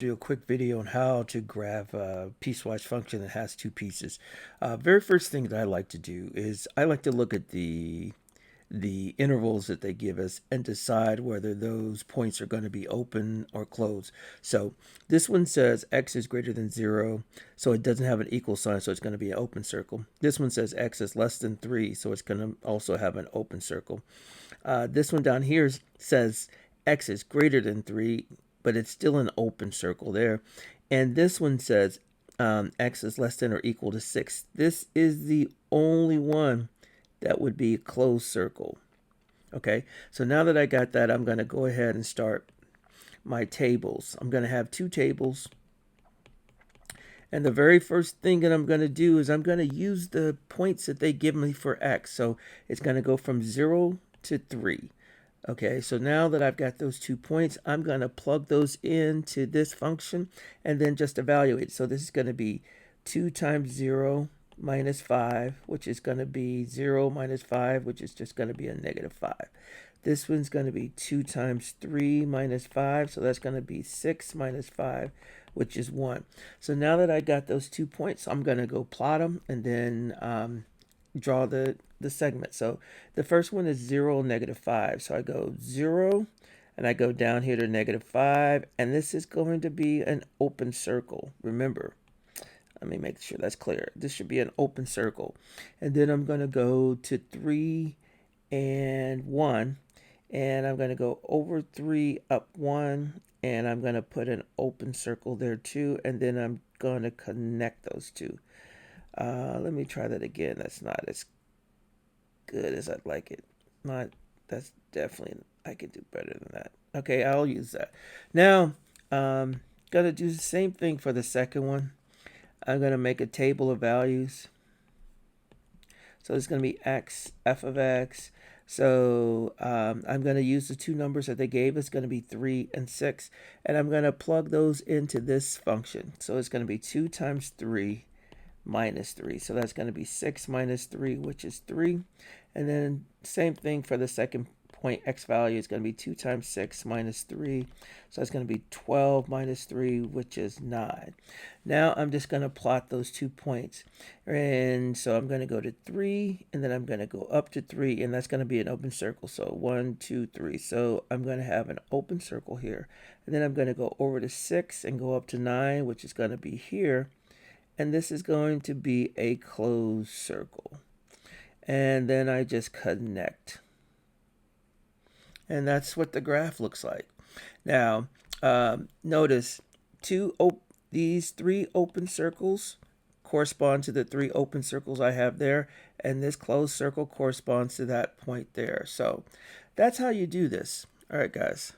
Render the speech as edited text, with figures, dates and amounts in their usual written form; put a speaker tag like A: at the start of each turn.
A: Do a quick video on how to graph a piecewise function that has two pieces. Very first thing that I like to do is I like to look at the intervals that they give us and decide whether those points are going to be open or closed. So this one says x is greater than 0, so it doesn't have an equal sign, so it's going to be an open circle. This one says x is less than 3, so it's going to also have an open circle. This one down here says x is greater than 3, but it's still an open circle there. And this one says x is less than or equal to 6. This is the only one that would be a closed circle. Okay, so now that I got that, I'm going to go ahead and start my tables. I'm going to have two tables. And the very first thing that I'm going to do is I'm going to use the points that they give me for x. So it's going to go from 0 to 3. Okay, so now that I've got those 2 points, I'm going to plug those into this function and then just evaluate. So this is going to be 2 times 0 minus 5, which is going to be 0 minus 5, which is just going to be a negative 5. This one's going to be 2 times 3 minus 5, so that's going to be 6 minus 5, which is 1. So now that I got those 2 points, I'm going to go plot them and then draw the segment. So the first one is 0, negative 5. So I go 0, and I go down here to negative 5, and this is going to be an open circle. Remember, let me make sure that's clear. This should be an open circle. And then I'm going to go to 3 and 1, and I'm going to go over 3, up 1, and I'm going to put an open circle there too, and then I'm going to connect those two. Let me try that again. That's not as good as I'd like it. That's definitely, I could do better than that. Okay, I'll use that. Now, gonna do the same thing for the second one. I'm gonna make a table of values. So it's gonna be x, f of x. So I'm gonna use the two numbers that they gave. It's gonna be 3 and 6. And I'm gonna plug those into this function. So it's gonna be 2 times 3 minus 3. So that's going to be 6 minus 3, which is 3. And then same thing for the second point, x value is going to be 2 times 6 minus 3. So that's going to be 12 minus 3, which is 9. Now I'm just going to plot those 2 points. And so I'm going to go to 3, and then I'm going to go up to 3, and that's going to be an open circle. So 1, 2, 3. So I'm going to have an open circle here. And then I'm going to go over to 6 and go up to 9, which is going to be here. And this is going to be a closed circle. And then I just connect. And that's what the graph looks like. Now, notice these 3 open circles correspond to the 3 open circles I have there. And this closed circle corresponds to that point there. So that's how you do this. All right, guys.